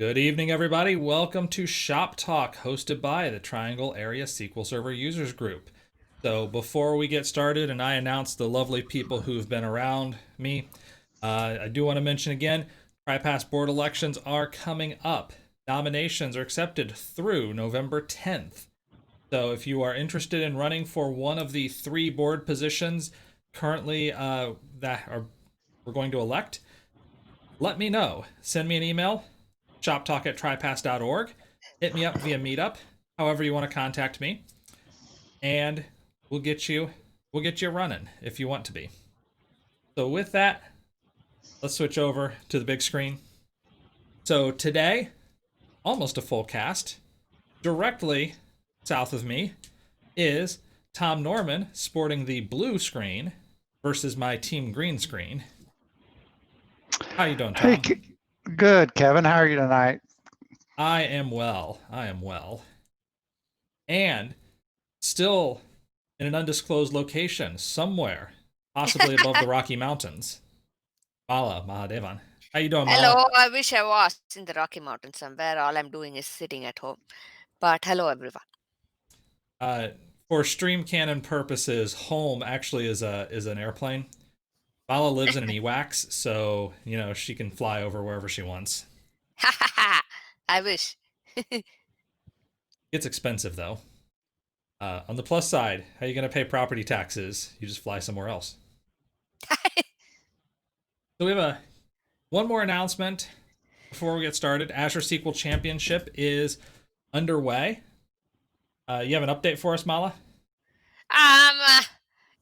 Good evening, everybody. Welcome to Shop Talk, hosted by the Triangle Area SQL Server Users Group. So, before we get started and I announce the lovely people who've been around me, I do want to mention again TriPass board elections are coming up. Nominations are accepted through November 10th. So, if you are interested in running for one of the three board positions currently we're going to elect, let me know. Send me an email, shoptalk@tripass.org. Hit me up via Meetup, however you want to contact me, and we'll get you running if you want to be. So with that, let's switch over to the big screen. So today, almost a full cast. Directly south of me is Tom Norman sporting the blue screen versus my team green screen. How you doing, Tom? Hey, good, Kevin. How are you tonight? I am well. And still in an undisclosed location somewhere, possibly above the Rocky Mountains. Mala Mahadevan. How you doing, Mala? Hello, I wish I was in the Rocky Mountains somewhere. All I'm doing is sitting at home. But hello, everyone. Uh, for stream canon purposes, home actually is an airplane. Mala lives in an EWAX, so she can fly over wherever she wants. I wish. It's expensive though. On the plus side, how are you gonna pay property taxes? You just fly somewhere else. So we have one more announcement before we get started. Azure SQL Championship is underway. You have an update for us, Mala?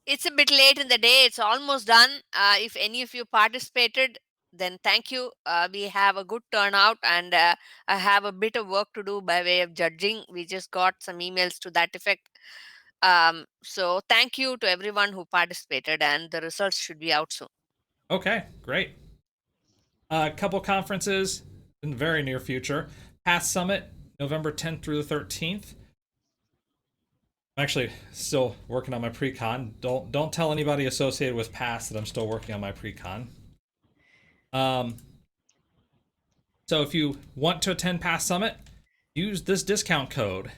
It's a bit late in the day. It's almost done. If any of you participated, then thank you. We have a good turnout, and I have a bit of work to do by way of judging. We just got some emails to that effect. So thank you to everyone who participated, and the results should be out soon. Okay, great. A couple conferences in the very near future. Pass Summit, November 10th through the 13th. I'm actually still working on my pre-con. Don't tell anybody associated with Pass that I'm still working on my pre-con. So if you want to attend Pass Summit, use this discount code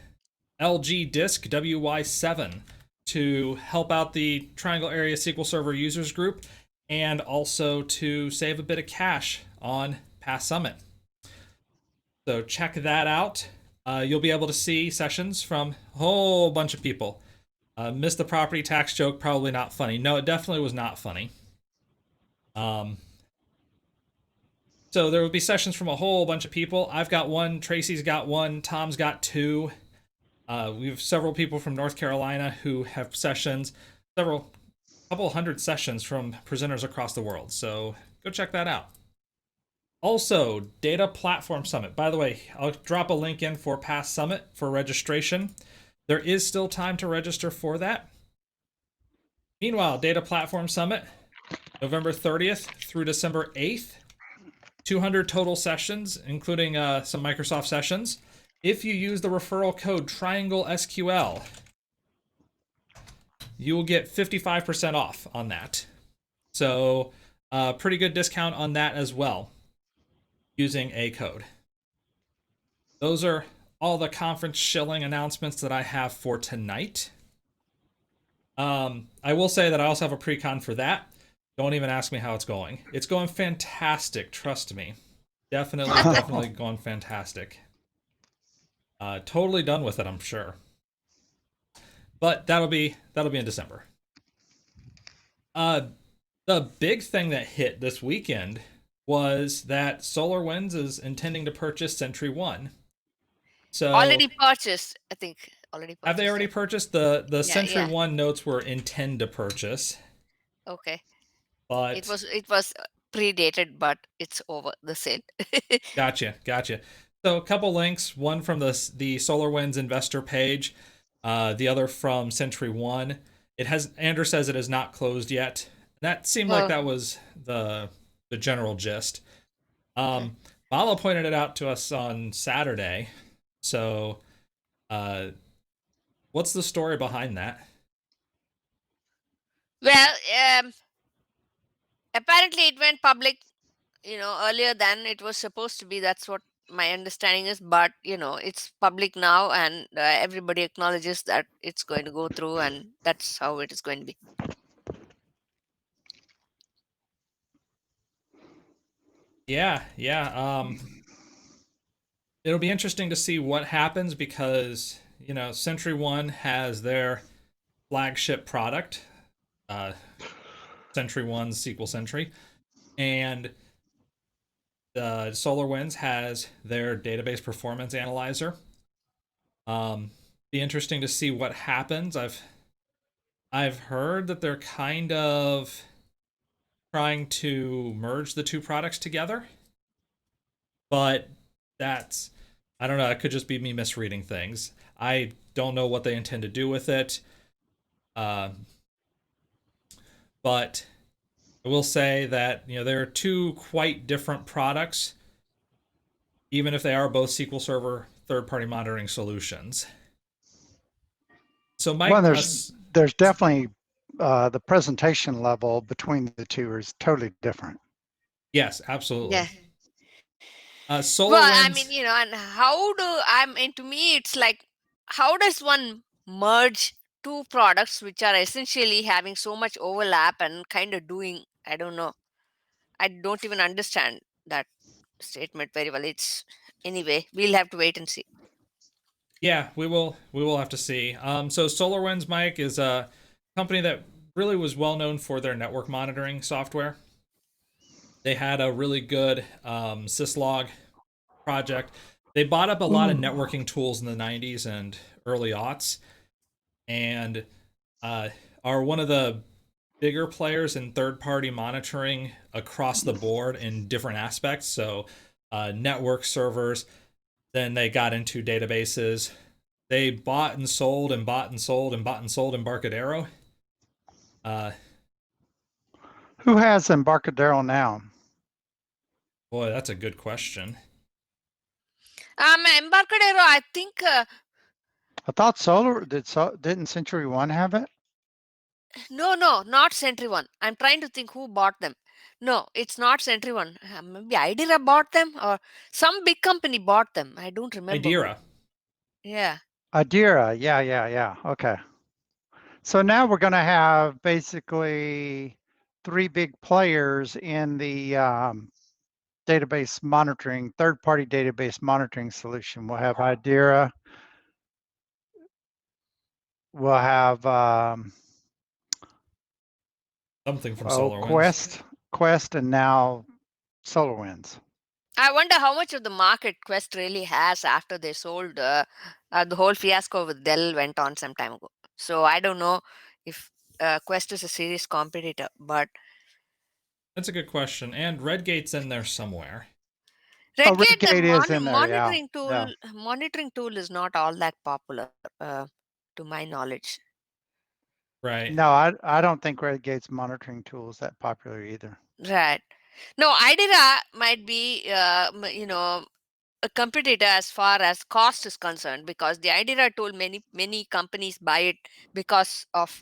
LGDISC-WY7 to help out the Triangle Area SQL Server Users Group and also to save a bit of cash on Pass Summit. So check that out. You'll be able to see sessions from a whole bunch of people. Missed the property tax joke, probably not funny. No, it definitely was not funny. So there will be sessions from a whole bunch of people. I've got one, Tracy's got one, Tom's got two. We have several people from North Carolina who have sessions, couple hundred sessions from presenters across the world. So go check that out. Also, Data Platform Summit. By the way, I'll drop a link in for Pass Summit for registration. There is still time to register for that. Meanwhile, Data Platform Summit, November 30th through December 8th. 200 total sessions, including some Microsoft sessions. If you use the referral code TRIANGLE-SQL, you will get 55% off on that. So, pretty good discount on that as well, using a code. Those are all the conference shilling announcements that I have for tonight. I will say that I also have a pre-con for that. Don't even ask me how it's going. It's going fantastic, trust me. Definitely going fantastic. Totally done with it, I'm sure. But that'll be in December. The big thing that hit this weekend was that Solarwinds is intending to purchase Sentry One. So Already purchased, I think. Already purchased. have they already purchased? The Sentry Yeah. One notes were intend to purchase. Okay. But it was predated, but it's over the sale. Gotcha. So a couple links, one from the SolarWinds investor page, the other from Sentry One. Andrew says it is not closed yet. That seemed like that was the general gist. Mala pointed it out to us on Saturday. So, what's the story behind that? Well, apparently it went public, earlier than it was supposed to be. That's what my understanding is, but it's public now, and everybody acknowledges that it's going to go through, and that's how it is going to be. Yeah, yeah. It'll be interesting to see what happens because Century One has their flagship product, uh, Century One SQL Century, and SolarWinds has their database performance analyzer. Be interesting to see what happens. I've heard that they're kind of trying to merge the two products together, but that's I don't know. It could just be me misreading things. I don't know what they intend to do with it, uh, but I will say that there are two quite different products, even if they are both SQL Server third-party monitoring solutions. So, Well, Mike, there's definitely the presentation level between the two is totally different. yes, absolutely. Yeah. Well, I mean, SolarWinds, and to me, it's like, how does one merge two products which are essentially having so much overlap and kind of doing, I don't know. I don't even understand that statement very well. It's Anyway, we'll have to wait and see. yeah, we will have to see. So SolarWinds Mic is a company that really was well known for their network monitoring software. They had a really good syslog project. They bought up a lot of Ooh. networking tools in the 90s and early aughts, and are one of the bigger players in third-party monitoring across the board in different aspects. So, network servers. Then they got into databases. They bought and sold and bought and sold and bought and sold Embarcadero. Uh, Who has Embarcadero now? Boy, that's a good question. Embarcadero, I think, I thought didn't Century One have it? no, not Sentry One. I'm trying to think who bought them. No, it's not Sentry One. Maybe Idera bought them, or some big company bought them. I don't remember who. Idera. Yeah. Adira, yeah. Okay. So now we're going to have basically three big players in the database monitoring, third-party database monitoring solution. We'll have Idira, we'll have Something from SolarWinds. Quest, and now SolarWinds. I wonder how much of the market Quest really has after they sold. The whole fiasco with Dell went on some time ago. So I don't know if Quest is a serious competitor, but That's a good question. And Redgate's in there somewhere. Oh, Redgate, the Redgate is in there, yeah. monitoring tool is not all that popular, to my knowledge. Right. No, I don't think Redgate's monitoring tool is that popular either. Right. No, Idera might be, a competitor as far as cost is concerned, because the Idera tool, many companies buy it because of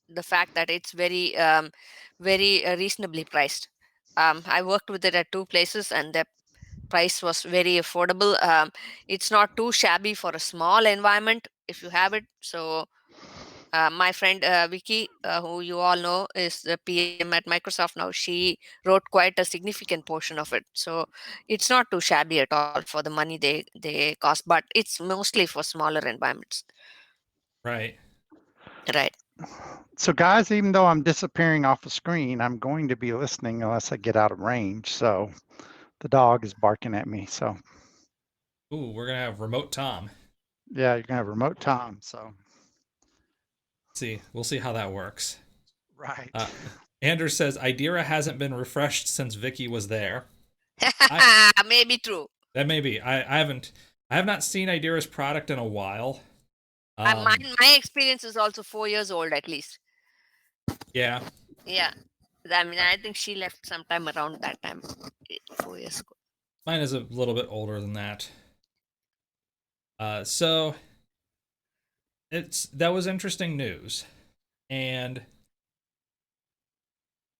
the fact that it's very reasonably priced. I worked with it at two places, and the price was very affordable. It's not too shabby for a small environment if you have it. So my friend Vicky, who you all know is the PM at Microsoft now, she wrote quite a significant portion of it. So it's not too shabby at all for the money they cost, but it's mostly for smaller environments. Right. Right. So guys, even though I'm disappearing off the screen, I'm going to be listening unless I get out of range. So the dog is barking at me. So Ooh, we're gonna have remote Tom. yeah, you're gonna have remote Tom. So We'll see how that works. right. Anders says Idera hasn't been refreshed since Vicky was there. Maybe true. That may be. I have not seen Idera's product in a while. My experience is also 4 years old at least. Yeah. Yeah. I mean, I think she left sometime around that time, 4 years ago. Mine is a little bit older than that. So that was interesting news, and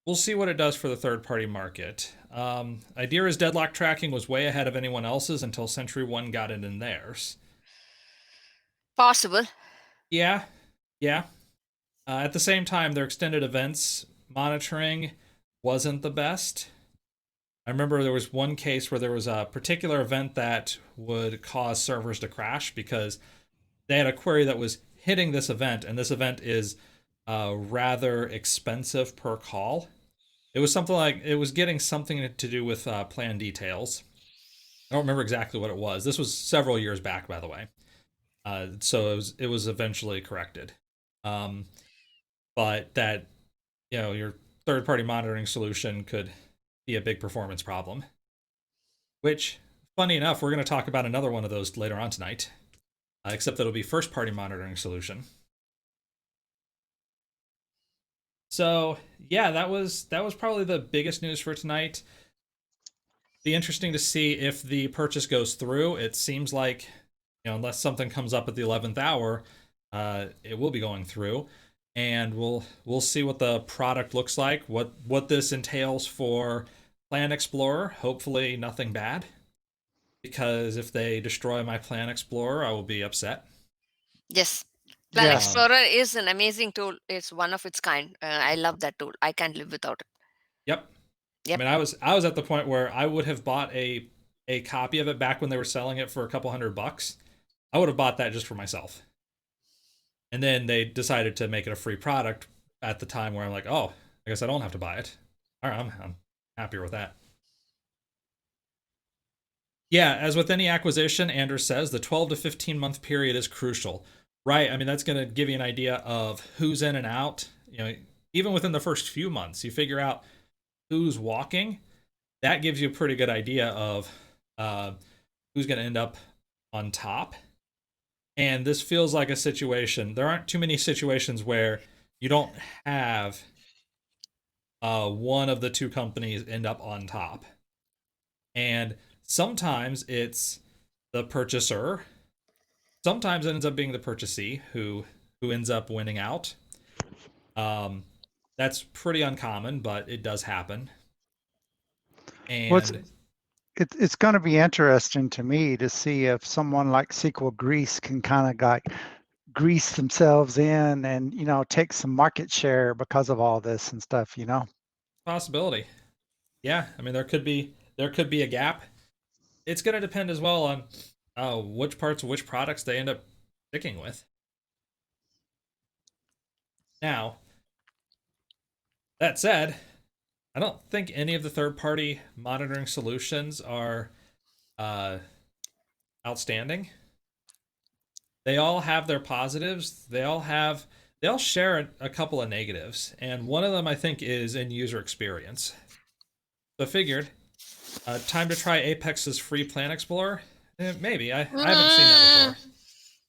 we'll see what it does for the third-party market. Idera's deadlock tracking was way ahead of anyone else's until Century One got it in theirs. Possible. Yeah, yeah. At the same time, their extended events monitoring wasn't the best. I remember there was one case where there was a particular event that would cause servers to crash because they had a query that was hitting this event, and this event is rather expensive per call. It was something like, it was getting something to do with plan details. I don't remember exactly what it was. This was several years back, by the way. So it was eventually corrected. But that, your third-party monitoring solution could be a big performance problem. Which, funny enough, we're going to talk about another one of those later on tonight. Except that it'll be first-party monitoring solution. So yeah, that was probably the biggest news for tonight. Be interesting to see if the purchase goes through. It seems like, unless something comes up at the 11th hour, it will be going through, and we'll see what the product looks like, what this entails for Plan Explorer. Hopefully nothing bad, because if they destroy my Plan Explorer, I will be upset. Yes. Plan Yes. Explorer is an amazing tool. It's one of its kind. I love that tool. I can't live without it. Yep. Yep. I mean, I was at the point where I would have bought a copy of it back when they were selling it for a couple $100. I would have bought that just for myself. And then they decided to make it a free product at the time where I'm like, oh, I guess I don't have to buy it. All right, I'm happier with that. Yeah, as with any acquisition, Anders says the 12 to 15 month period is crucial. Right? I mean, that's going to give you an idea of who's in and out. Even within the first few months, you figure out who's walking. That gives you a pretty good idea of who's going to end up on top. And this feels like a situation. There aren't too many situations where you don't have one of the two companies end up on top. And sometimes it's the purchaser. Sometimes it ends up being the purchasee who ends up winning out. That's pretty uncommon, but it does happen. And it's going to be interesting to me to see if someone like SQL Greece can kind of grease themselves in and take some market share because of all this and stuff. Possibility. Yeah, I mean there could be a gap. It's going to depend as well on which parts of which products they end up sticking with. Now, that said, I don't think any of the third-party monitoring solutions are outstanding. They all have their positives. They all share a couple of negatives, and one of them I think is in user experience. So I figured, time to try Apex's free Plan Explorer. Maybe I haven't seen that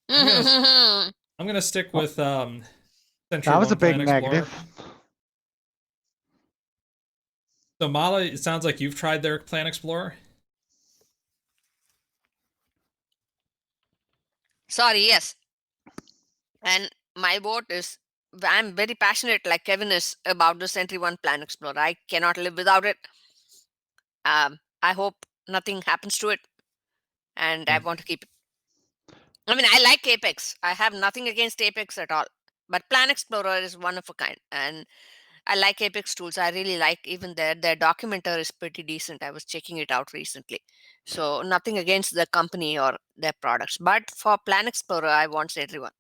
before. I'm gonna stick with Century That was One a big Plan Explorer. negative. So Mala, it sounds like you've tried their Plan Explorer. Sorry, yes. And my vote is, I'm very passionate, like Kevin is, about the Century One Plan Explorer. I cannot live without it. I hope nothing happens to it, and I want to keep it. I mean, I like Apex. I have nothing against Apex at all. But Plan Explorer is one of a kind, and I like Apex tools. I really like even their documenter is pretty decent. I was checking it out recently. So nothing against the company or their products. But for Plan Explorer, I want Century One.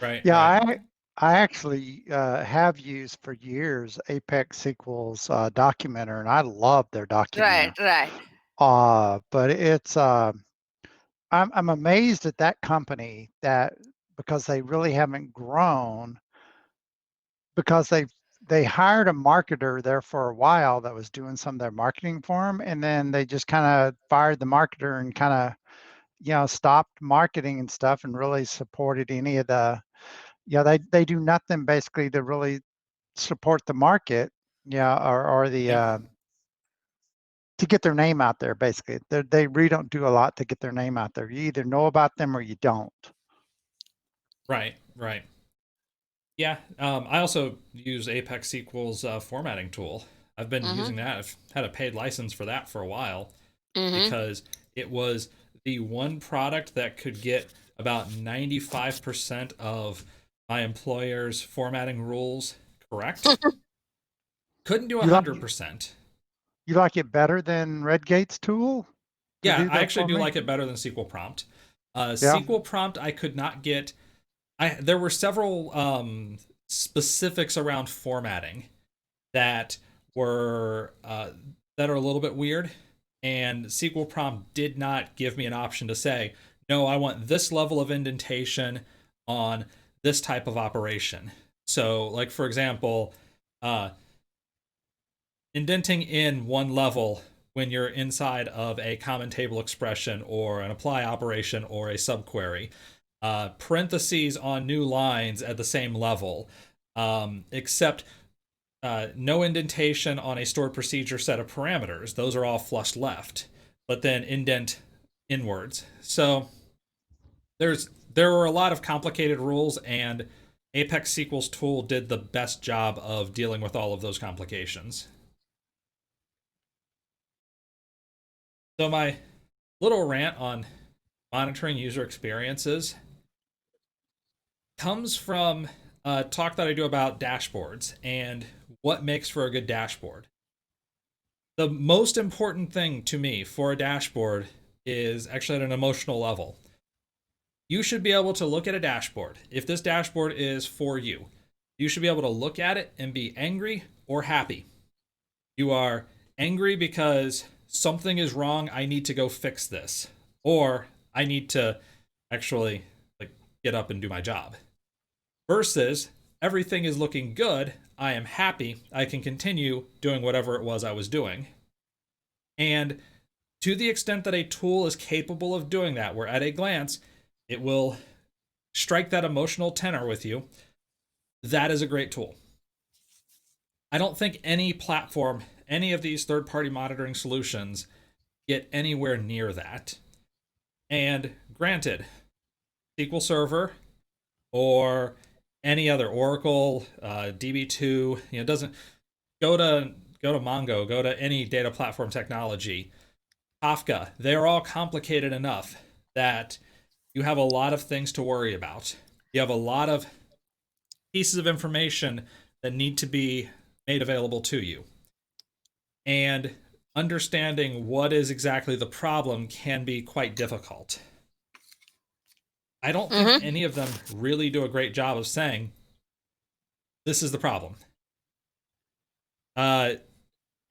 Right. Yeah, right. I actually have used for years Apex SQL's documenter, and I love their documenter. Right. But it's I'm amazed at that company because they really haven't grown, because they hired a marketer there for a while that was doing some of their marketing for them, and then they just kind of fired the marketer and kind of stopped marketing and stuff and really supported any of the they do nothing basically to really support the market, or the Yep. to get their name out there. Basically, they really don't do a lot to get their name out there. You either know about them or you don't. Right. Yeah, I also use Apex SQL's formatting tool. I've been Mm-hmm. using that. I've had a paid license for that for a while Mm-hmm. because it was the one product that could get about 95% of my employer's formatting rules correct. Couldn't do You like 100%. you like it better than Redgate's tool to Yeah, do I that actually for do me? like it better than SQL Prompt. Yeah. SQL Prompt I could not get. There were several specifics around formatting that were that are a little bit weird, and SQL Prompt did not give me an option to say, no, I want this level of indentation on this type of operation. So, like for example, uh, indenting in one level when you're inside of a common table expression or an apply operation or a subquery. Parentheses on new lines at the same level, except no indentation on a stored procedure set of parameters. Those are all flush left, but then indent inwards. So there were a lot of complicated rules, and Apex SQL's tool did the best job of dealing with all of those complications. So my little rant on monitoring user experiences comes from a talk that I do about dashboards and what makes for a good dashboard. The most important thing to me for a dashboard is actually at an emotional level. You should be able to look at a dashboard. If this dashboard is for you, you should be able to look at it and be angry or happy. You are angry because something is wrong, I need to go fix this. Or I need to actually like get up and do my job. Versus everything is looking good, I am happy, I can continue doing whatever it was I was doing. And to the extent that a tool is capable of doing that, where at a glance it will strike that emotional tenor with you, that is a great tool. I don't think any platform, any of these third party monitoring solutions get anywhere near that. And granted, SQL Server or any other Oracle, DB2, doesn't go to Mongo, go to any data platform technology, Kafka. They're all complicated enough that you have a lot of things to worry about. You have a lot of pieces of information that need to be made available to you. And understanding what is exactly the problem can be quite difficult. I don't think Mm-hmm. any of them really do a great job of saying, this is the problem. Uh,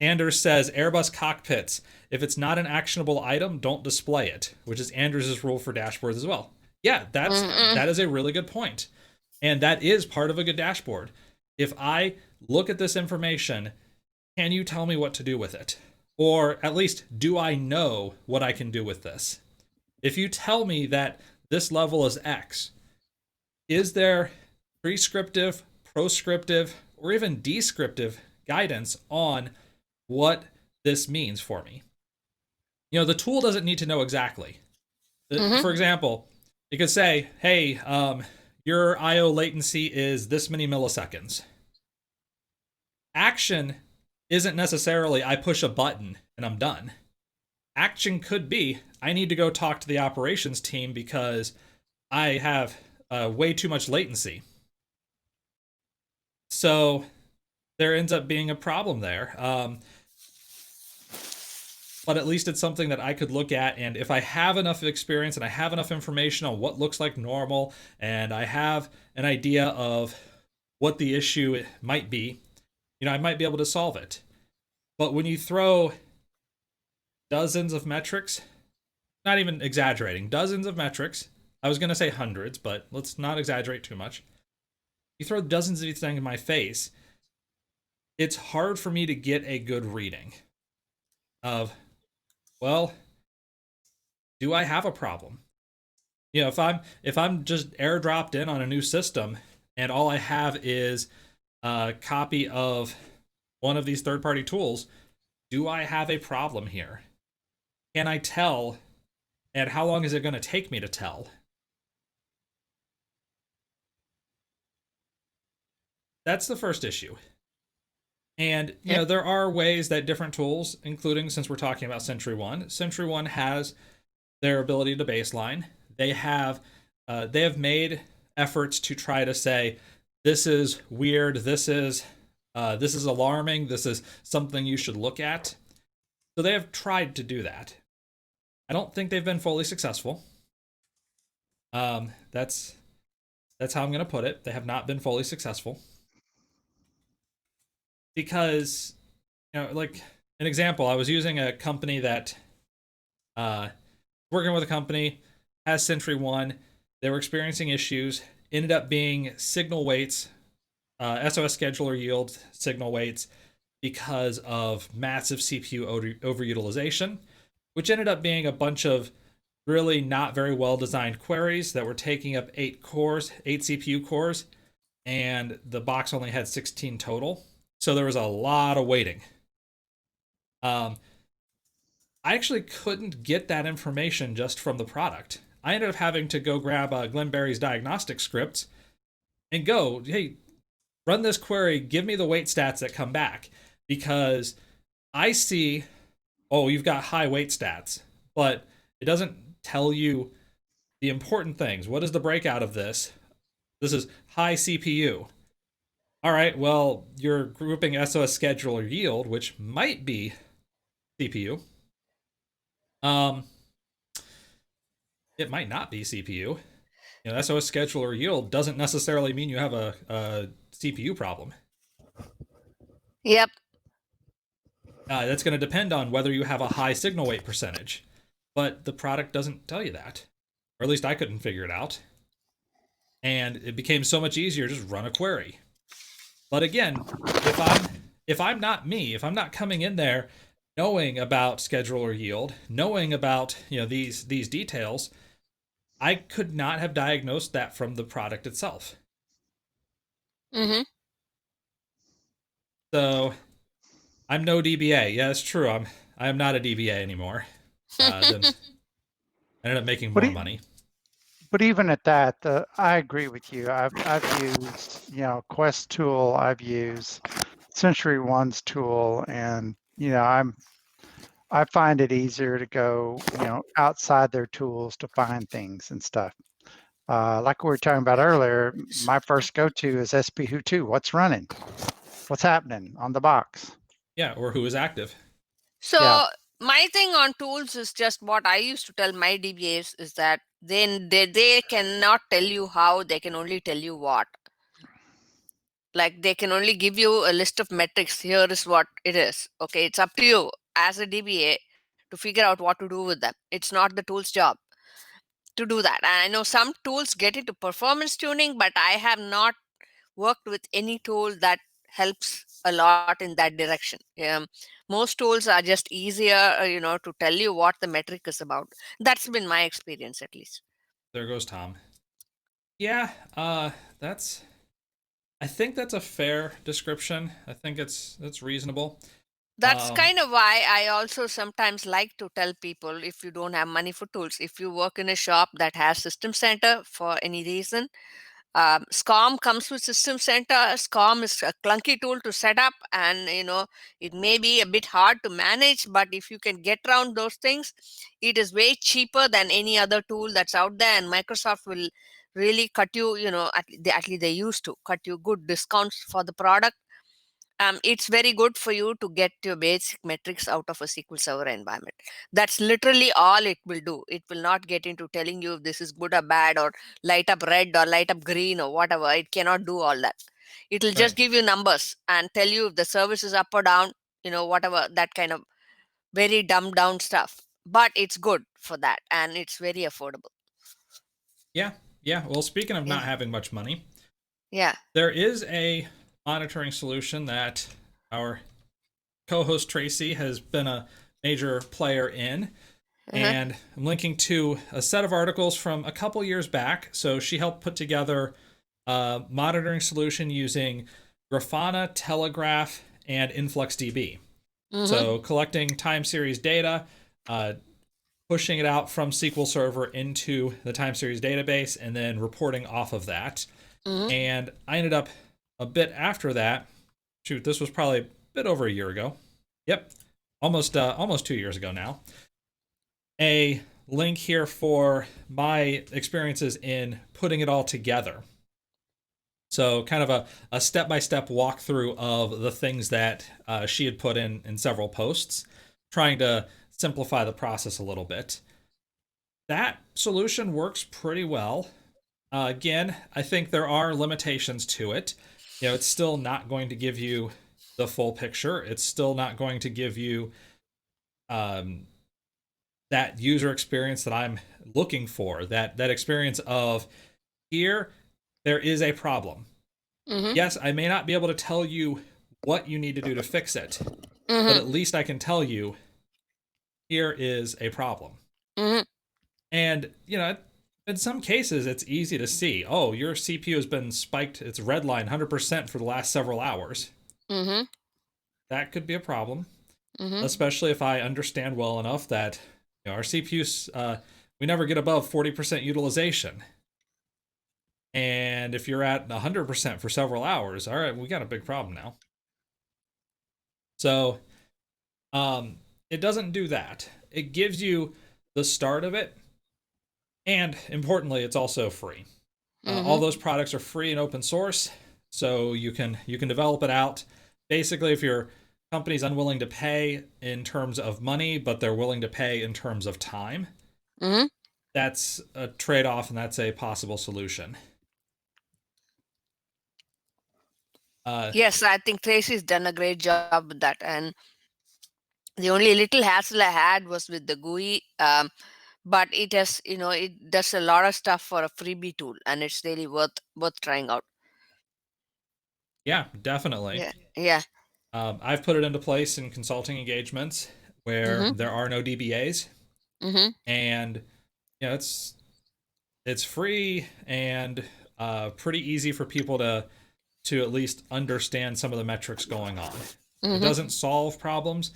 Anders says, Airbus cockpits, if it's not an actionable item, don't display it, which is Anders' rule for dashboards as well. Yeah, Mm-hmm. that is a really good point. And that is part of a good dashboard. If I look at this information, can you tell me what to do with it? Or at least, do I know what I can do with this? If you tell me that this level is X, is there prescriptive, proscriptive, or even descriptive guidance on what this means for me? The tool doesn't need to know exactly. Mm-hmm. For example, it could say, hey, your IO latency is this many milliseconds. Action isn't necessarily I push a button and I'm done. Action could be I need to go talk to the operations team because I have way too much latency. So there ends up being a problem there. But at least it's something that I could look at, and if I have enough experience and I have enough information on what looks like normal, and I have an idea of what the issue might be, I might be able to solve it. But when you throw dozens of metrics, not even exaggerating, dozens of metrics, I was going to say hundreds, but let's not exaggerate too much. You throw dozens of these things in my face, it's hard for me to get a good reading of, well, do I have a problem? If I'm just airdropped in on a new system and all I have is a copy of one of these third-party tools, do I have a problem here? Can I tell? And how long is it going to take me to tell? that's the first issue. And Yeah. there are ways that different tools, including since we're talking about Sentry One has their ability to baseline. They have made efforts to try to say this is weird, this is alarming, this is something you should look at. So they have tried to do that. I don't think they've been fully successful. That's how I'm going to put it. They have not been fully successful because, like an example, I was using a company that, working with a company, has Sentry One. They were experiencing issues. Ended up being signal weights, SOS scheduler yield signal weights, because of massive CPU overutilization, which ended up being a bunch of really not very well designed queries that were taking up 8 CPU cores, and the box only had 16 total. So there was a lot of waiting. I actually couldn't get that information just from the product. I ended up having to go grab Glenn Berry's diagnostic scripts and go, hey, run this query, give me the weight stats that come back. Because I see, oh, you've got high weight stats, but it doesn't tell you the important things. What is the breakout of this? This is high CPU. All right, well, you're grouping SOS scheduler yield, which might be CPU. It might not be CPU. SOS scheduler yield doesn't necessarily mean you have a CPU problem. Yep. That's going to depend on whether you have a high signal weight percentage. But the product doesn't tell you that. Or at least I couldn't figure it out. And it became so much easier to just run a query. But again, if I'm not coming in there knowing about scheduler yield, knowing about these details, I could not have diagnosed that from the product itself. Mm-hmm. So I'm no DBA. Yeah, it's true. I am not a DBA anymore. Then I ended up making more money. But even at that, I agree with you. I've used Quest tool, I've used Century One's tool, and I find it easier to go outside their tools to find things and stuff. Like we were talking about earlier, my first go-to is SP2. What's running? What's happening on the box? Yeah, or who is active. So Yeah. my thing on tools is just what I used to tell my DBAs is that then they cannot tell you how, they can only tell you what. Like they can only give you a list of metrics. Here is what it is. Okay, it's up to you as a DBA to figure out what to do with them. It's not the tool's job to do that. And I know some tools get into performance tuning, but I have not worked with any tool that helps a lot in that direction. Most tools are just easier, to tell you what the metric is about. That's been my experience, at least. There goes Tom. Yeah, I think that's a fair description. I think that's reasonable. That's kind of why I also sometimes like to tell people, if you don't have money for tools, if you work in a shop that has System Center for any reason, SCOM comes with System Center. SCOM is a clunky tool to set up, and it may be a bit hard to manage, but if you can get around those things, it is way cheaper than any other tool that's out there, and Microsoft will really cut you, at least they used to cut you good discounts for the product. It's very good for you to get your basic metrics out of a SQL Server environment. That's literally all it will do. It will not get into telling you if this is good or bad, or light up red or light up green or whatever. It cannot do all that. It will just give you numbers and tell you if the service is up or down, whatever, that kind of very dumbed down stuff. But it's good for that, and it's very affordable. Yeah. Well, speaking of not having much money, yeah, there is a monitoring solution that our co-host Tracy has been a major player in. And I'm linking to a set of articles from a couple years back. So she helped put together a monitoring solution using Grafana, Telegraph, and InfluxDB. So collecting time series data, pushing it out from SQL Server into the time series database, and then reporting off of that. And I ended up a bit after that, shoot, this was probably a bit over a year ago. Yep, almost 2 years ago now. A link here for my experiences in putting it all together. So kind of a step-by-step walkthrough of the things that she had put in several posts, trying to simplify the process a little bit. That solution works pretty well. Again, I think there are limitations to it. It's still not going to give you the full picture. It's still not going to give you that user experience that I'm looking for. That experience of, here, there is a problem. Mm-hmm. Yes, I may not be able to tell you what you need to do to fix it, Mm-hmm. but at least I can tell you, here is a problem. Mm-hmm. And, in some cases, it's easy to see, oh, your CPU has been spiked, it's redline 100% for the last several hours. Mm-hmm. That could be a problem, Mm-hmm. especially if I understand well enough that our CPUs, we never get above 40% utilization. And if you're at 100% for several hours, all right, we got a big problem now. So it doesn't do that. It gives you the start of it. And importantly, it's also free. All those products are free and open source, so you can develop it out. Basically, if your company's unwilling to pay in terms of money, but they're willing to pay in terms of time, that's a trade-off, and that's a possible solution. Yes, I think Tracy's done a great job with that. And the only little hassle I had was with the GUI, but it has, it does a lot of stuff for a freebie tool, and it's really worth trying out. Yeah, definitely. Yeah, yeah. I've put it into place in consulting engagements where there are no DBAs, and it's free and pretty easy for people to at least understand some of the metrics going on. It doesn't solve problems,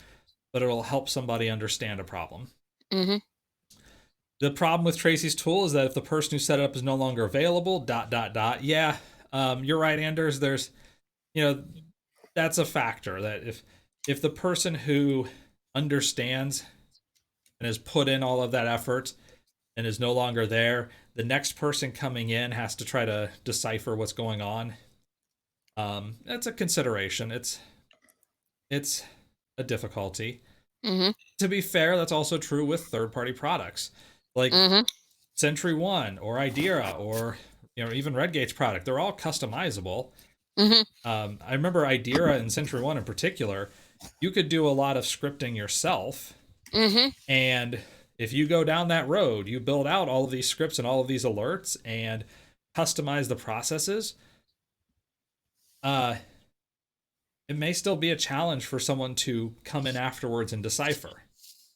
but it'll help somebody understand a problem. The problem with Tracy's tool is that if the person who set it up is no longer available, ... Yeah, you're right, Anders. There's, that's a factor, that if the person who understands and has put in all of that effort and is no longer there, the next person coming in has to try to decipher what's going on. That's a consideration. It's a difficulty. To be fair, that's also true with third-party products like Sentry One or Idera or even Redgate's product. They're all customizable. I remember Idera and Sentry One in particular, you could do a lot of scripting yourself. And if you go down that road, you build out all of these scripts and all of these alerts and customize the processes, it may still be a challenge for someone to come in afterwards and decipher.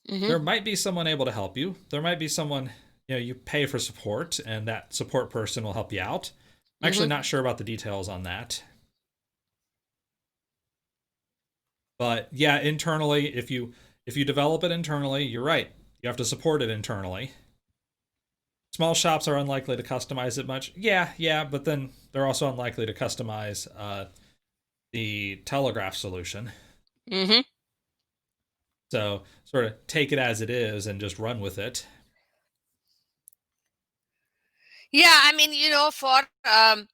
There might be someone able to help you. There might be someone, you pay for support, and that support person will help you out. I'm actually not sure about the details on that. But yeah, internally, if you develop it internally, you're right. You have to support it internally. Small shops are unlikely to customize it much. Yeah, but then they're also unlikely to customize the Telegraph solution. So sort of take it as it is and just run with it. Yeah, I mean, for I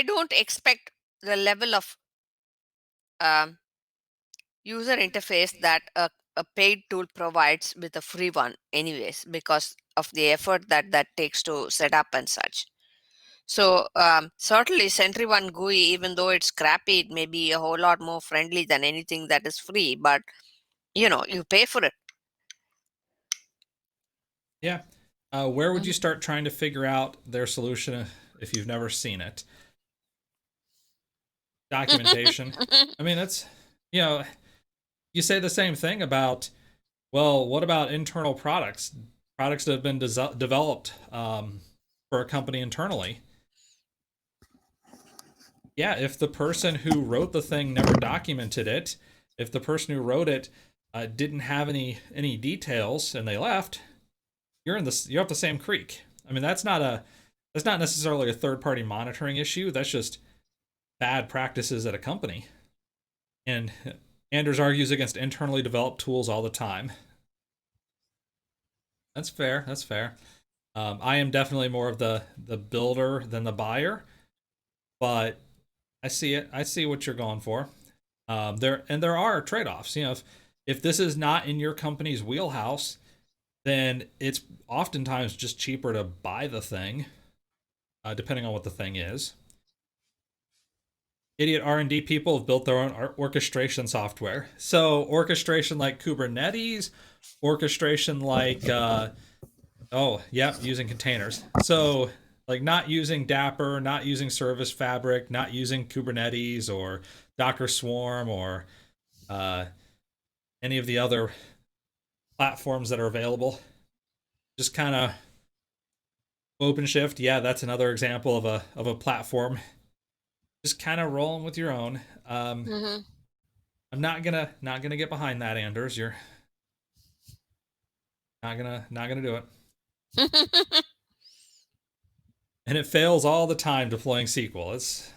don't expect the level of user interface that a paid tool provides with a free one anyways, because of the effort that takes to set up and such. So certainly Sentry One GUI, even though it's crappy, it may be a whole lot more friendly than anything that is free, but you pay for it. Yeah. Where would you start trying to figure out their solution if you've never seen it? Documentation. I mean, that's, you say the same thing about, well, what about internal products that have been developed for a company internally? Yeah, if the person who wrote the thing never documented it, if the person who wrote it didn't have any details and they left, you're up the same creek. I mean, that's not necessarily a third-party monitoring issue. That's just bad practices at a company. And Anders argues against internally developed tools all the time. That's fair. That's fair. I am definitely more of the builder than the buyer, but I see it. I see what you're going for. There are trade-offs. If this is not in your company's wheelhouse, then it's oftentimes just cheaper to buy the thing, depending on what the thing is. Idiot R&D people have built their own orchestration software. So orchestration like Kubernetes, orchestration like using containers. So like not using Dapper, not using Service Fabric, not using Kubernetes or Docker Swarm or any of the other platforms that are available. Just kind of OpenShift. Yeah, that's another example of a platform. Just kind of rolling with your own. I'm not gonna get behind that, Anders. You're not gonna do it. And it fails all the time deploying SQL.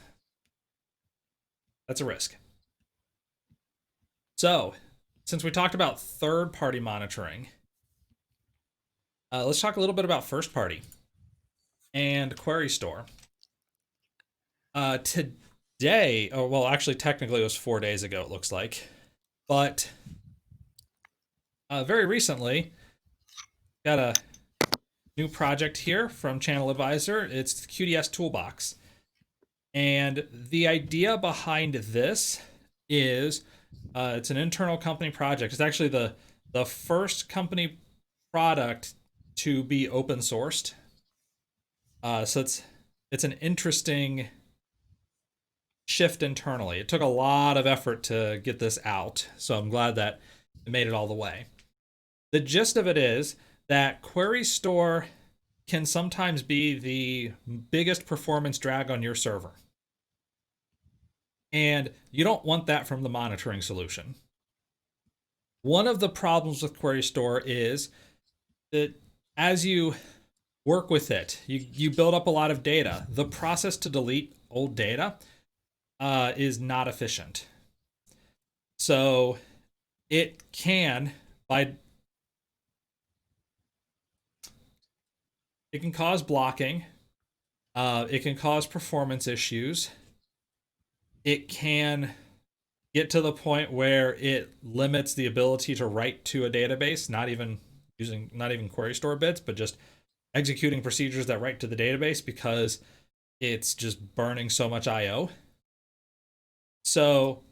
That's a risk. So, since we talked about third-party monitoring, let's talk a little bit about first-party and Query Store. Today, actually, technically it was 4 days ago, it looks like. But very recently, got a new project here from Channel Advisor. It's QDS Toolbox. And the idea behind this is it's an internal company project. It's actually the first company product to be open sourced. So it's an interesting shift internally. It took a lot of effort to get this out, so I'm glad that it made it all the way. The gist of it is that Query Store can sometimes be the biggest performance drag on your server. And you don't want that from the monitoring solution. One of the problems with Query Store is that as you work with it, you build up a lot of data. The process to delete old data is not efficient. So it can, it can cause blocking. It can cause performance issues. It can get to the point where it limits the ability to write to a database, not even Query Store bits, but just executing procedures that write to the database because it's just burning so much IO. So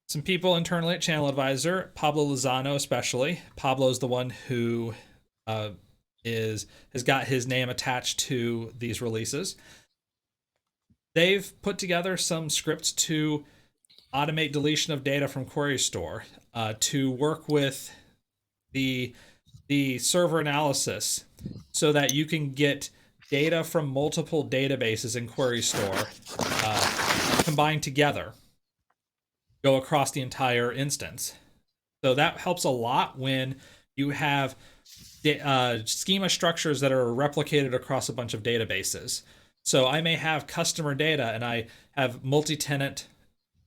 some people internally at Channel Advisor, Pablo Lozano especially, Pablo's the one who has got his name attached to these releases. They've put together some scripts to automate deletion of data from Query Store, to work with the server analysis so that you can get data from multiple databases in Query Store combined together, go across the entire instance. So that helps a lot when you have schema structures that are replicated across a bunch of databases. So I may have customer data and I have multi-tenant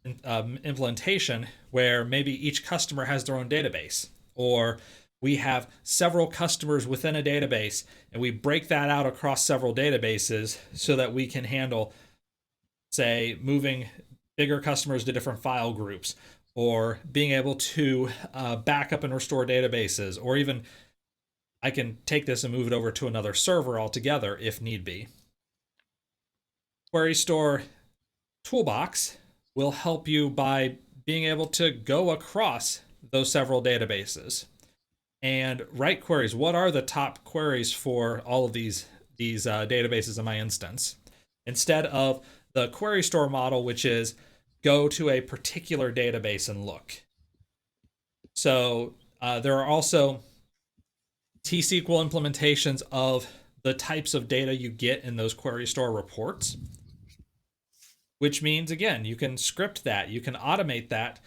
implementation where maybe each customer has their own database, or we have several customers within a database and we break that out across several databases so that we can handle, say, moving bigger customers to different file groups, or being able to back up and restore databases, or even I can take this and move it over to another server altogether if need be. Query Store Toolbox will help you by being able to go across those several databases and write queries. What are the top queries for all of these databases in my instance? Instead of the Query Store model, which is go to a particular database and look. So there are also T-SQL implementations of the types of data you get in those Query Store reports, which means, again, you can script that, you can automate that,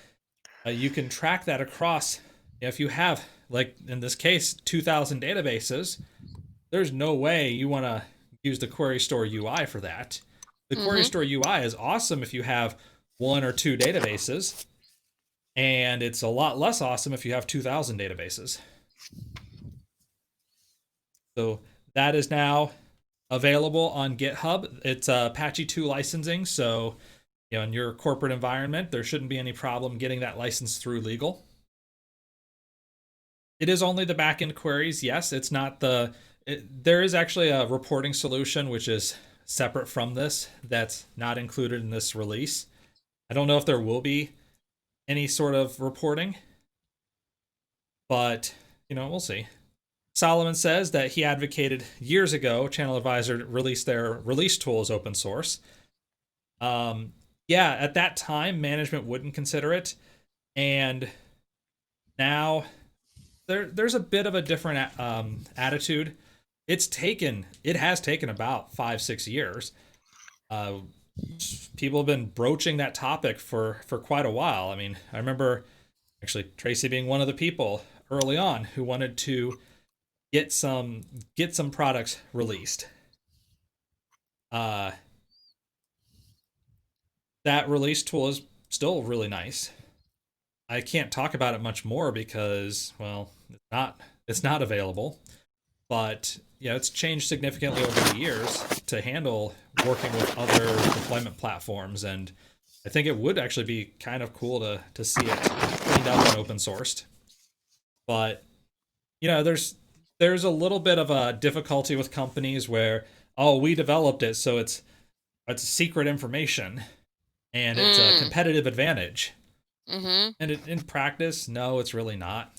you can track that across. If you have, like in this case, 2,000 databases, there's no way you want to use the Query Store UI for that. The Query Store UI is awesome if you have 1 or 2 databases, and it's a lot less awesome if you have 2,000 databases. So that is now available on GitHub. It's Apache 2 licensing, so in your corporate environment, there shouldn't be any problem getting that license through legal. It is only the backend queries. Yes, it's not there is actually a reporting solution which is separate from this that's not included in this release. I don't know if there will be any sort of reporting, but we'll see. Solomon says that he advocated years ago Channel Advisor release their release tool as open source. Yeah, at that time management wouldn't consider it, and now there's a bit of a different attitude. It has taken about 5-6 years. People have been broaching that topic for quite a while. I mean, I remember actually Tracy being one of the people early on who wanted to get some products released. That release tool is still really nice. I can't talk about it much more because, well, it's not available. But it's changed significantly over the years to handle working with other deployment platforms, and I think it would actually be kind of cool to see it cleaned up and open sourced. But there's a little bit of a difficulty with companies where, oh, we developed it, so it's secret information and it's a competitive advantage. And in practice, no, it's really not.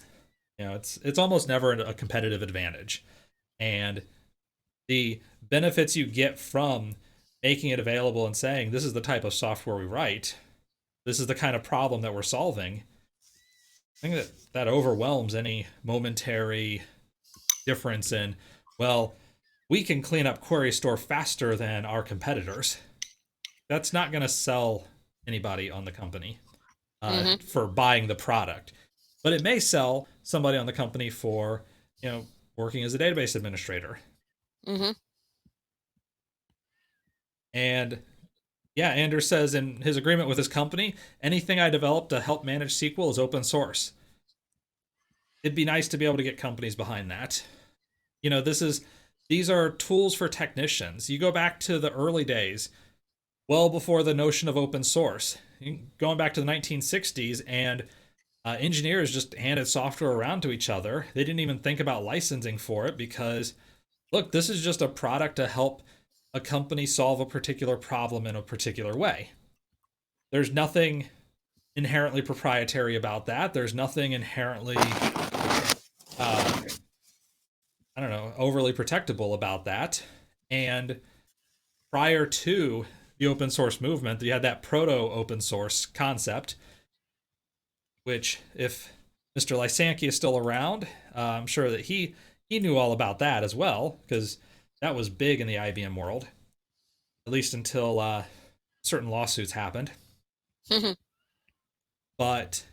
It's almost never a competitive advantage. And the benefits you get from making it available and saying, this is the type of software we write, this is the kind of problem that we're solving, I think that overwhelms any momentary difference in, well, we can clean up Query Store faster than our competitors. That's not going to sell anybody on the company for buying the product. But it may sell somebody on the company for, working as a database administrator. And yeah, Anders says in his agreement with his company, anything I develop to help manage SQL is open source. It'd be nice to be able to get companies behind that. These are tools for technicians. You go back to the early days, well before the notion of open source, going back to the 1960s, and engineers just handed software around to each other. They didn't even think about licensing for it because, look, this is just a product to help a company solve a particular problem in a particular way. There's nothing inherently proprietary about that. There's nothing inherently, overly protectable about that. And prior to the open source movement, you had that proto open source concept, which if Mr. Lysanki is still around, I'm sure that he knew all about that as well, because that was big in the IBM world, at least until certain lawsuits happened. But,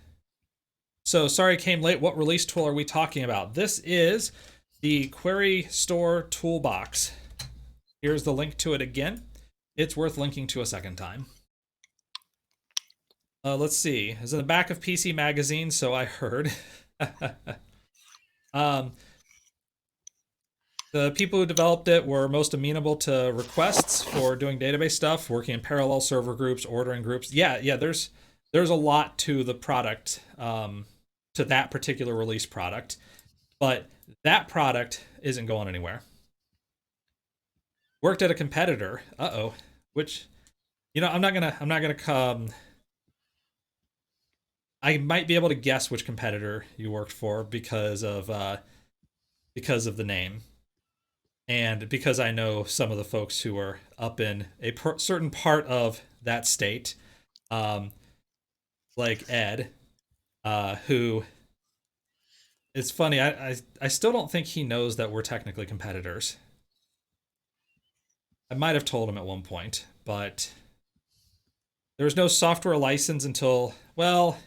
so sorry it came late. What release tool are we talking about? This is the Query Store Toolbox. Here's the link to it again. It's worth linking to a second time. Let's see. It's in the back of PC Magazine, so I heard. The people who developed it were most amenable to requests for doing database stuff, working in parallel server groups, ordering groups. Yeah. There's a lot to the product, to that particular release product, but that product isn't going anywhere. Worked at a competitor. Which, I'm not gonna come. I might be able to guess which competitor you worked for because of the name, and because I know some of the folks who are up in a certain part of that state, like Ed, who. It's funny. I still don't think he knows that we're technically competitors. I might have told him at one point, but there was no software license until, well,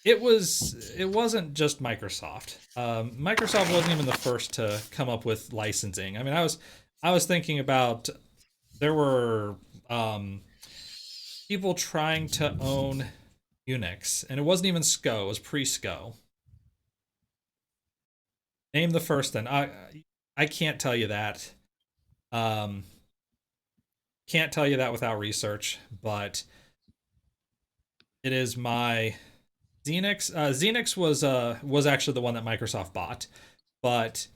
it wasn't just Microsoft. Microsoft wasn't even the first to come up with licensing. I mean, I was thinking about there were people trying to own Unix, and it wasn't even SCO, it was pre-SCO. Name the first then. I can't tell you that. Can't tell you that without research, but it is my Xenix. Xenix was actually the one that Microsoft bought, but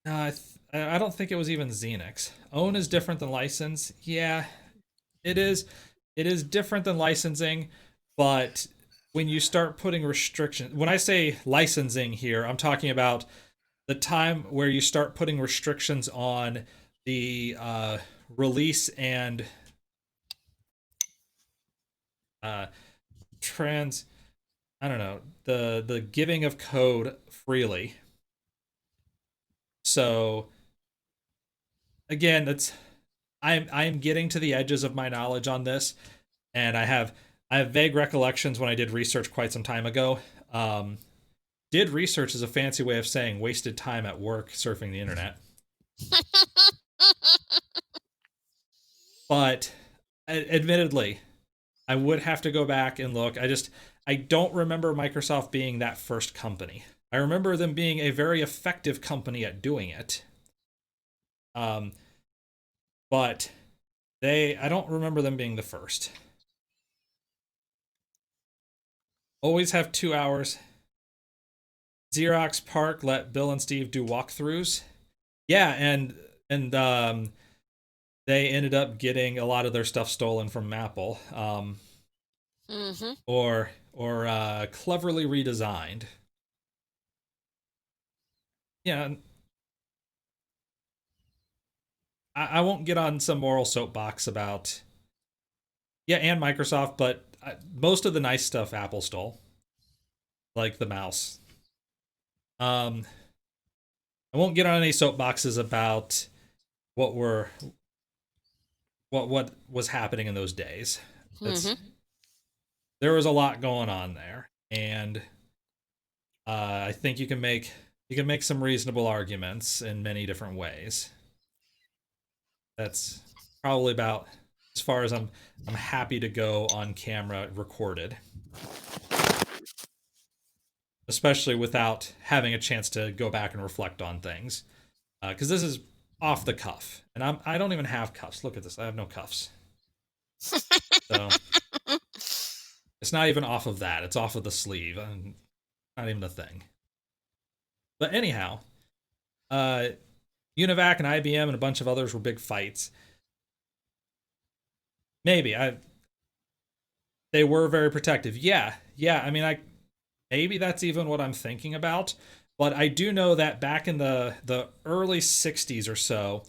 I don't think it was even Xenix. Own is different than license. Yeah, it is. It is different than licensing, but when you start putting restrictions, when I say licensing here, I'm talking about the time where you start putting restrictions on the release and uh, trans. I don't know, the giving of code freely. So again, that's I'm getting to the edges of my knowledge on this, and I have vague recollections when I did research quite some time ago. Did research is a fancy way of saying wasted time at work surfing the internet. But admittedly, I would have to go back and look. I don't remember Microsoft being that first company. I remember them being a very effective company at doing it. But I don't remember them being the first. Always have 2 hours. Xerox Park let Bill and Steve do walkthroughs. Yeah, and they ended up getting a lot of their stuff stolen from Apple, or cleverly redesigned. Yeah, I won't get on some moral soapbox about and Microsoft, but most of the nice stuff Apple stole, like the mouse. I won't get on any soapboxes about what was happening in those days. There was a lot going on there, and I think you can make some reasonable arguments in many different ways. That's probably about as far as I'm happy to go on camera recorded, especially without having a chance to go back and reflect on things, because this is off the cuff, and I don't even have cuffs. Look at this, I have no cuffs. So it's not even off of that, it's off of the sleeve, and not even a thing. But anyhow, Univac and IBM and a bunch of others were big fights. Maybe they were very protective. Yeah. I mean, maybe that's even what I'm thinking about. But I do know that back in the early 60s or so,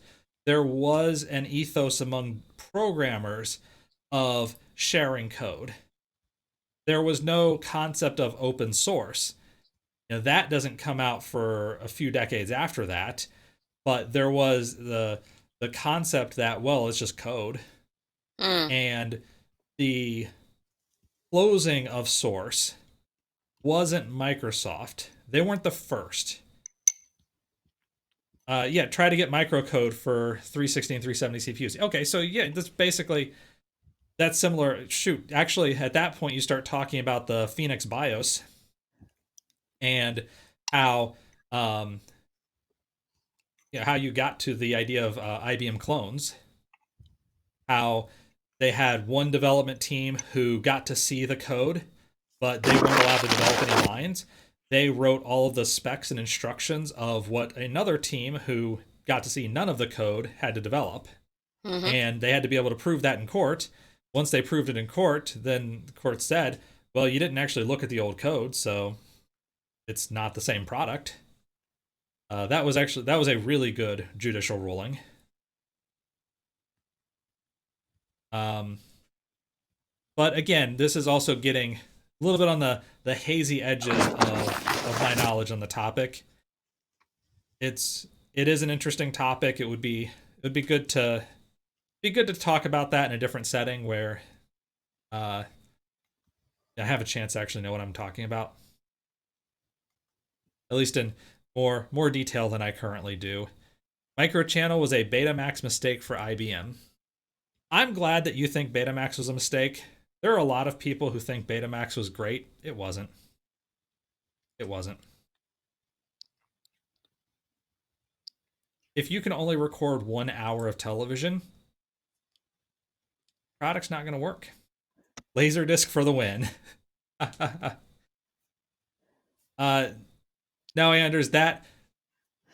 there was an ethos among programmers of sharing code. There was no concept of open source. That doesn't come out for a few decades after that, but there was the concept that, well, it's just code. And the closing of source wasn't Microsoft. They weren't the first. Try to get microcode for 360 and 370 CPUs. Okay, so that's similar. Shoot, actually, at that point, you start talking about the Phoenix BIOS and how how you got to the idea of IBM clones. How they had one development team who got to see the code, but they weren't allowed to develop any lines. They wrote all of the specs and instructions of what another team who got to see none of the code had to develop. And they had to be able to prove that in court. Once they proved it in court, then the court said, well, you didn't actually look at the old code, so it's not the same product. That was a really good judicial ruling. But again, this is also getting a little bit on the hazy edges of my knowledge on the topic. It is an interesting topic. It would be good to talk about that in a different setting where I have a chance to actually know what I'm talking about, at least in more detail than I currently do. Microchannel was a Betamax mistake for IBM. I'm glad that you think Betamax was a mistake. There are a lot of people who think Betamax was great. It wasn't. It wasn't. If you can only record 1 hour of television, product's not going to work. Laserdisc for the win. No, Anders, that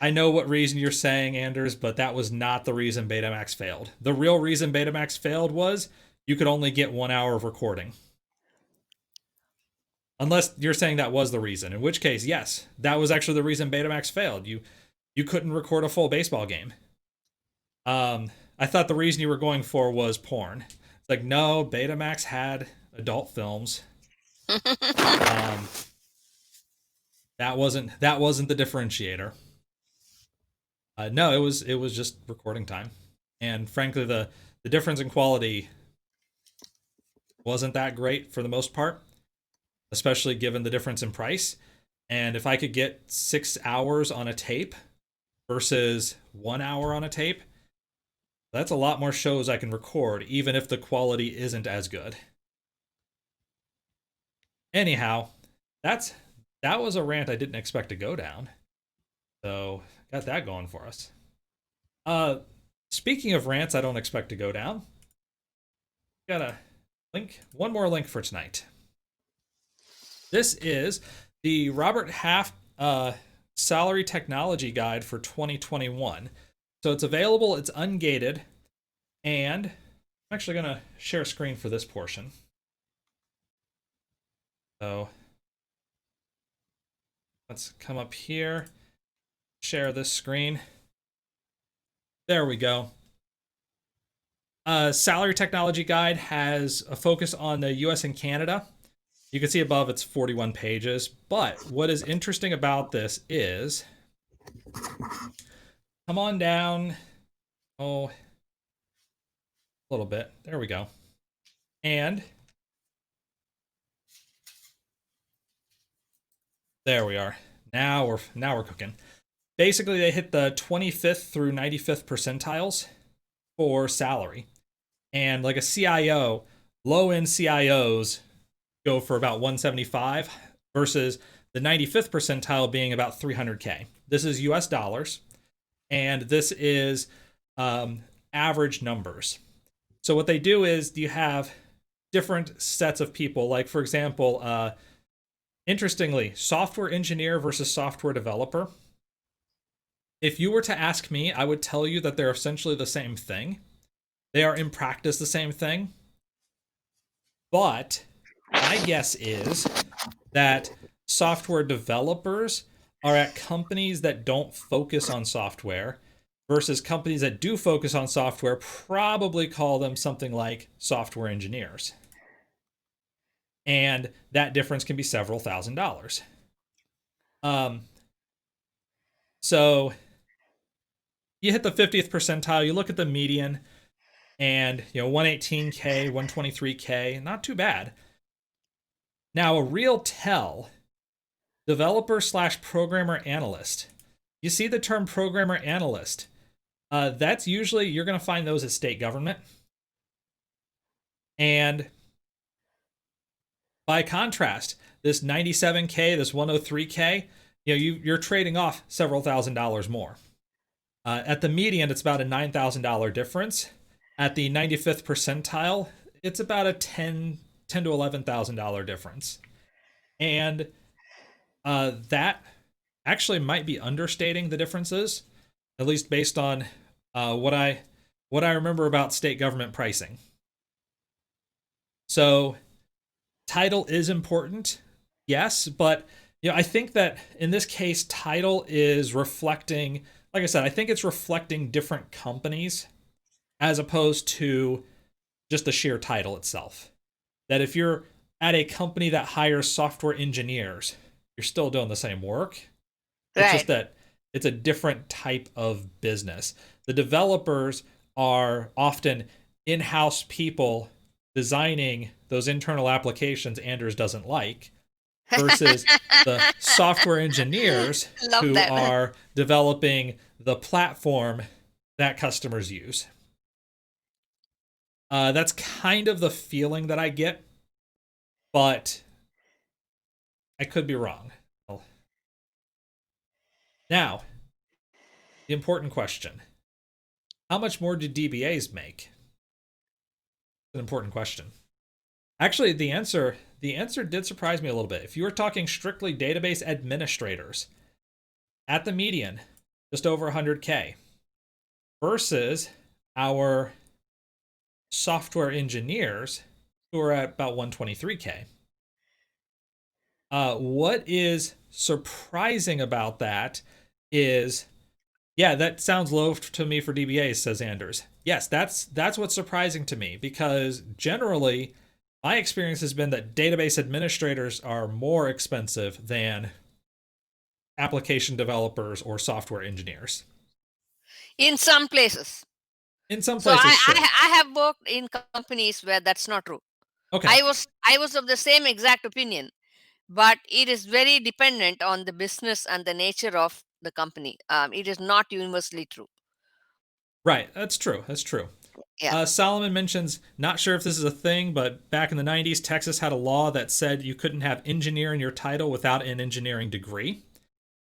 I know what reason you're saying, Anders, but that was not the reason Betamax failed. The real reason Betamax failed was you could only get 1 hour of recording. Unless you're saying that was the reason, in which case, yes, that was actually the reason Betamax failed. You couldn't record a full baseball game. I thought the reason you were going for was porn. It's like, no, Betamax had adult films. That wasn't the differentiator. No, it was just recording time, and frankly, the difference in quality wasn't that great for the most part, especially given the difference in price. And if I could get 6 hours on a tape versus 1 hour on a tape, that's a lot more shows I can record, even if the quality isn't as good. Anyhow, that was a rant I didn't expect to go down. So got that going for us. Speaking of rants I don't expect to go down, got a link, one more link for tonight. This is the Robert Half Salary Technology Guide for 2021. So it's available, it's ungated, and I'm actually going to share screen for this portion. So let's come up here, share this screen. There we go. Salary Technology Guide has a focus on the US and Canada. You can see above it's 41 pages, but what is interesting about this is, come on down, a little bit, there we go. And there we are. Now we're cooking. Basically, they hit the 25th through 95th percentiles for salary. And like a CIO, low-end CIOs go for about 175 versus the 95th percentile being about 300K. This is US dollars, and this is average numbers. So what they do is you have different sets of people. Like, for example, interestingly, software engineer versus software developer. If you were to ask me, I would tell you that they're essentially the same thing. They are in practice the same thing. But my guess is that software developers are at companies that don't focus on software versus companies that do focus on software probably call them something like software engineers. And that difference can be several $1,000s. So you hit the 50th percentile, you look at the median, and 118K, 123K, not too bad. Now a real tell, developer / programmer analyst. You see the term programmer analyst. That's usually, you're going to find those at state government. And by contrast, this 97K, this 103K, you're trading off several $1,000s more. At the median, it's about a $9,000 difference. At the 95th percentile, it's about a $10,000 to $11,000 difference. And that actually might be understating the differences, at least based on what I remember about state government pricing. So title is important, yes, but I think that in this case, title is reflecting, like I said, I think it's reflecting different companies as opposed to just the sheer title itself. That if you're at a company that hires software engineers, you're still doing the same work. It's Right. just that it's a different type of business. The developers are often in-house people designing those internal applications Anders doesn't like, versus the software engineers Love who that. are developing the platform that customers use. That's kind of the feeling that I get, but I could be wrong. Now, the important question. How much more do DBAs make? It's an important question. Actually, the answer did surprise me a little bit. If you were talking strictly database administrators, at the median, just over 100K, versus our software engineers who are at about 123K. What is surprising about that is, yeah, that sounds low to me for DBAs, says Anders. Yes, that's what's surprising to me, because generally my experience has been that database administrators are more expensive than application developers or software engineers. In some places. In some So places, sure. I have worked in companies where that's not true. Okay. I was of the same exact opinion, but it is very dependent on the business and the nature of the company. It is not universally true. Right. That's true. That's true. Yeah. Solomon mentions, not sure if this is a thing, but back in the 90s, Texas had a law that said you couldn't have engineer in your title without an engineering degree.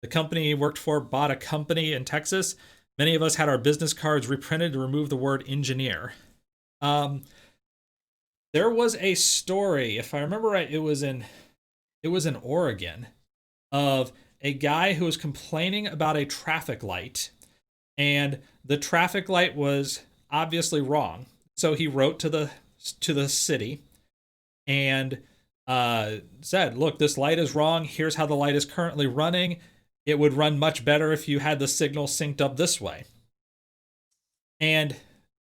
The company he worked for bought a company in Texas. Many of us had our business cards reprinted to remove the word engineer. There was a story, if I remember right, it was in Oregon, of a guy who was complaining about a traffic light, and the traffic light was obviously wrong. So he wrote to the city and said, "Look, this light is wrong. Here's how the light is currently running. It would run much better if you had the signal synced up this way." And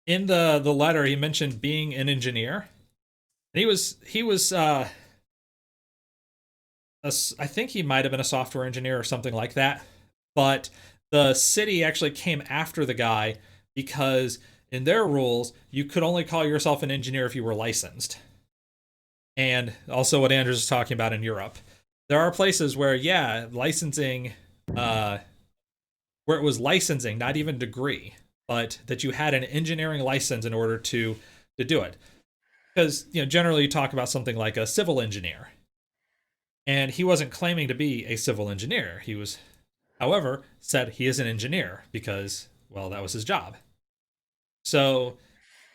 in the letter, he mentioned being an engineer. And he was I think he might have been a software engineer or something like that. But the city actually came after the guy because in their rules, you could only call yourself an engineer if you were licensed. And also what Andrews is talking about in Europe. There are places where, yeah, licensing, where it was licensing, not even degree, but that you had an engineering license in order to do it. Because, generally you talk about something like a civil engineer. And he wasn't claiming to be a civil engineer. He was, however, said he is an engineer because, well, that was his job. So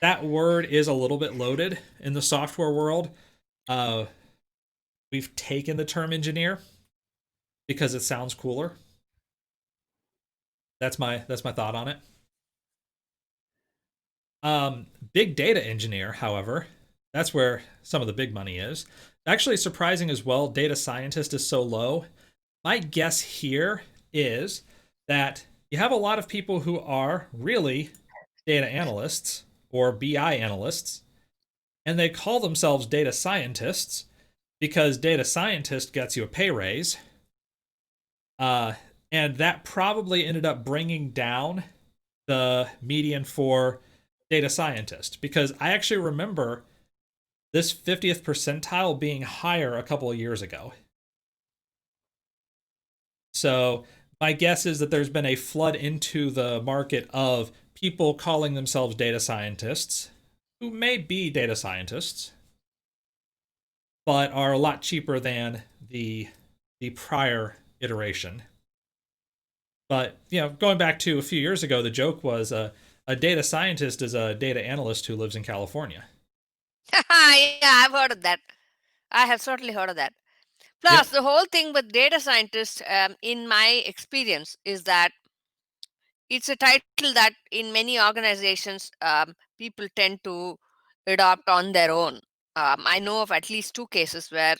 that word is a little bit loaded in the software world. We've taken the term engineer because it sounds cooler. That's my thought on it. Big data engineer, however, that's where some of the big money is. Actually surprising as well, data scientist is so low. My guess here is that you have a lot of people who are really data analysts or BI analysts, and they call themselves data scientists because data scientist gets you a pay raise. And that probably ended up bringing down the median for data scientist, because I actually remember this 50th percentile being higher a couple of years ago. So my guess is that there's been a flood into the market of people calling themselves data scientists who may be data scientists, but are a lot cheaper than the prior iteration. But, going back to a few years ago, the joke was a data scientist is a data analyst who lives in California. Yeah, I've heard of that. I have certainly heard of that. Plus, the whole thing with data scientists, in my experience, is that it's a title that in many organizations, people tend to adopt on their own. I know of at least two cases where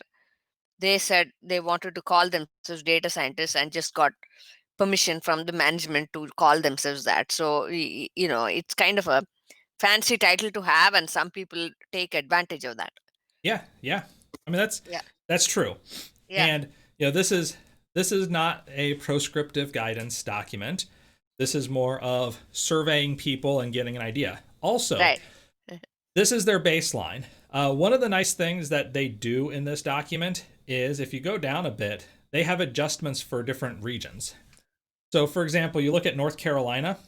they said they wanted to call themselves data scientists and just got permission from the management to call themselves that. So, it's kind of a fancy title to have, and some people take advantage of that. Yeah. I mean, that's true. Yeah. And this is not a proscriptive guidance document. This is more of surveying people and getting an idea. Also, Right. this is their baseline. One of the nice things that they do in this document is, if you go down a bit, they have adjustments for different regions. So, for example, you look at North Carolina,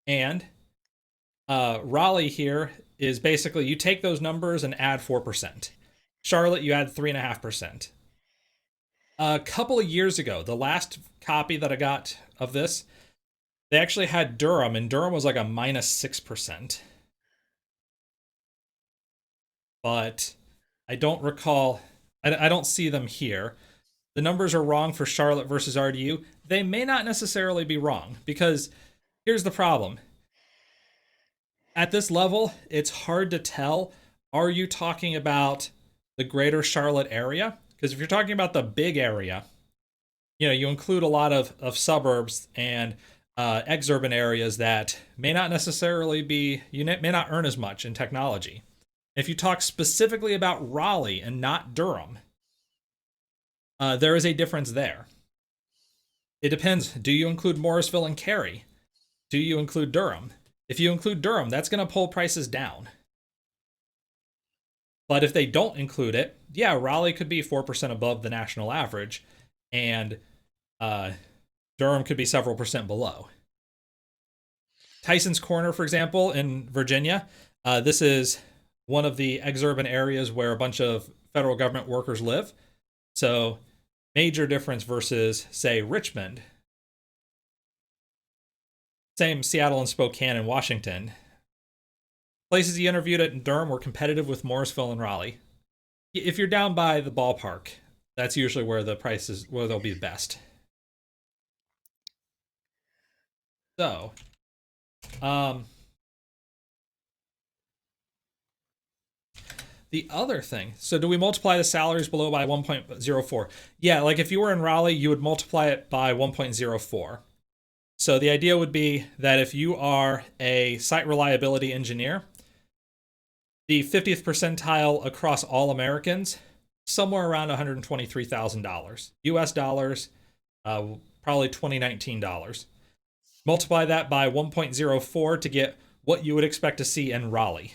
and Raleigh here is basically you take those numbers and add 4%. Charlotte, you add 3.5%. A couple of years ago, the last copy that I got of this, they actually had Durham, and Durham was like a -6%. But I don't recall, I don't see them here. The numbers are wrong for Charlotte versus RDU. They may not necessarily be wrong, because here's the problem. At this level, it's hard to tell. Are you talking about the greater Charlotte area? Because if you're talking about the big area, you include a lot of suburbs and exurban areas that may not necessarily be, you may not earn as much in technology. If you talk specifically about Raleigh and not Durham, there is a difference there. It depends. Do you include Morrisville and Cary? Do you include Durham? If you include Durham, that's going to pull prices down. But if they don't include it, yeah, Raleigh could be 4% above the national average, and Durham could be several percent below. Tyson's Corner, for example, in Virginia, this is one of the exurban areas where a bunch of federal government workers live. So major difference versus, say, Richmond. Same Seattle and Spokane and Washington. Places you interviewed at Durham were competitive with Morrisville and Raleigh. If you're down by the ballpark, that's usually where the prices, where they'll be best. So, the other thing, so do we multiply the salaries below by 1.04? Yeah, like if you were in Raleigh, you would multiply it by 1.04. So the idea would be that if you are a site reliability engineer, the 50th percentile across all Americans, somewhere around $123,000. US dollars, probably 2019 dollars. Multiply that by 1.04 to get what you would expect to see in Raleigh.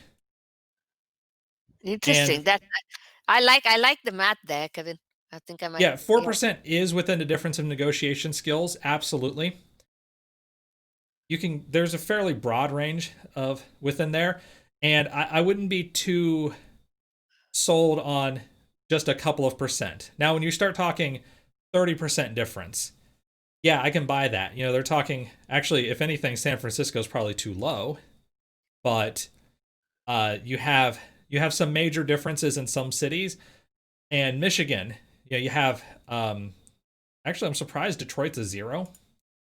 Interesting. And That I like the math there, Kevin. I think I might. yeah, 4% is within the difference of negotiation skills. Absolutely. There's a fairly broad range of within there. And I wouldn't be too sold on just a couple of percent. Now, when you start talking 30% difference, yeah, I can buy that. They're talking, actually, if anything, San Francisco is probably too low. But you have some major differences in some cities. And Michigan, you have, actually, I'm surprised Detroit's a 0.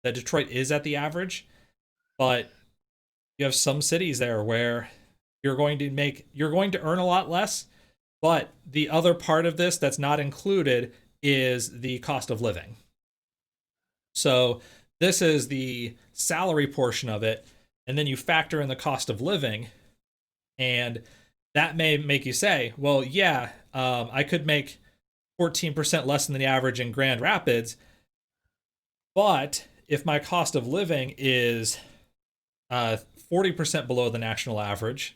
That Detroit is at the average. But you have some cities there where you're going to earn a lot less, but the other part of this that's not included is the cost of living. So this is the salary portion of it, and then you factor in the cost of living, and that may make you say, well, yeah, I could make 14% less than the average in Grand Rapids, but if my cost of living is 40% below the national average,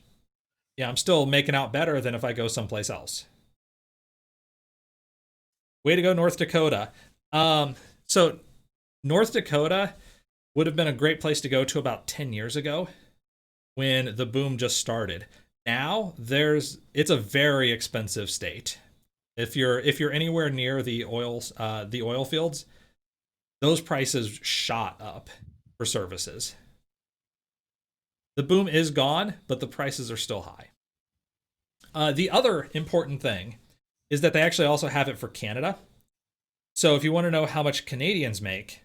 yeah, I'm still making out better than if I go someplace else. Way to go, North Dakota. So North Dakota would have been a great place to go to about 10 years ago when the boom just started. Now it's a very expensive state. If you're anywhere near the oil fields, those prices shot up for services. The boom is gone, but the prices are still high. The other important thing is that they actually also have it for Canada. So if you want to know how much Canadians make,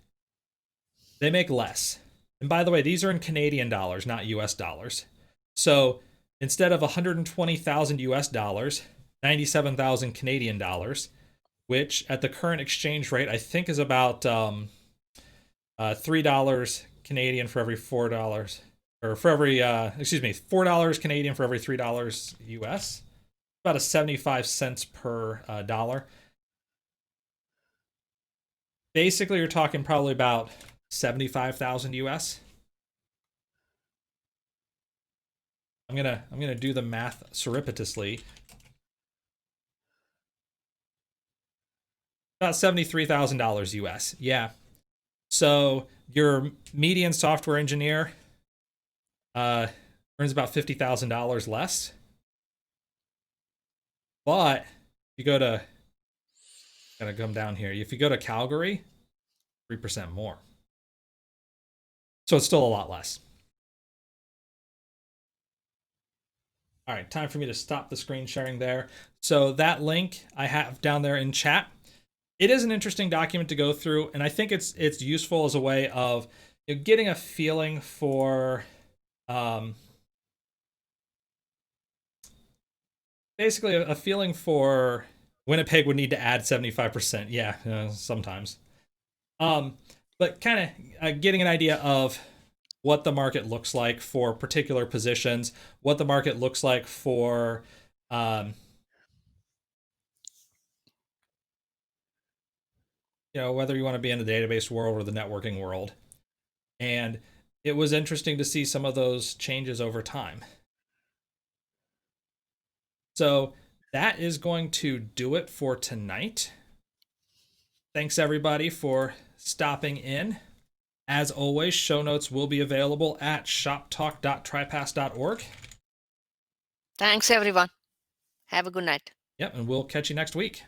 they make less. And by the way, these are in Canadian dollars, not US dollars. So instead of 120,000 US dollars, 97,000 Canadian dollars, which at the current exchange rate, I think is about $3 Canadian for every $4. Or for every, $4 Canadian for every $3 US. About a 75 cents per dollar. Basically, you're talking probably about 75,000 US. I'm gonna do the math surreptitiously. About $73,000 US. Yeah. So your median software engineer, earns about $50,000 less. But if you go to, gotta come down here. If you go to Calgary, 3% more. So it's still a lot less. All right, time for me to stop the screen sharing there. So that link I have down there in chat. It is an interesting document to go through, and I think it's useful as a way of getting a feeling for basically a feeling for Winnipeg would need to add 75%. Yeah, sometimes. But kind of getting an idea of what the market looks like for particular positions, what the market looks like for whether you want to be in the database world or the networking world. And it was interesting to see some of those changes over time. So that is going to do it for tonight. Thanks everybody for stopping in. As always, show notes will be available at shoptalk.tripass.org. Thanks, everyone. Have a good night. Yep, and we'll catch you next week.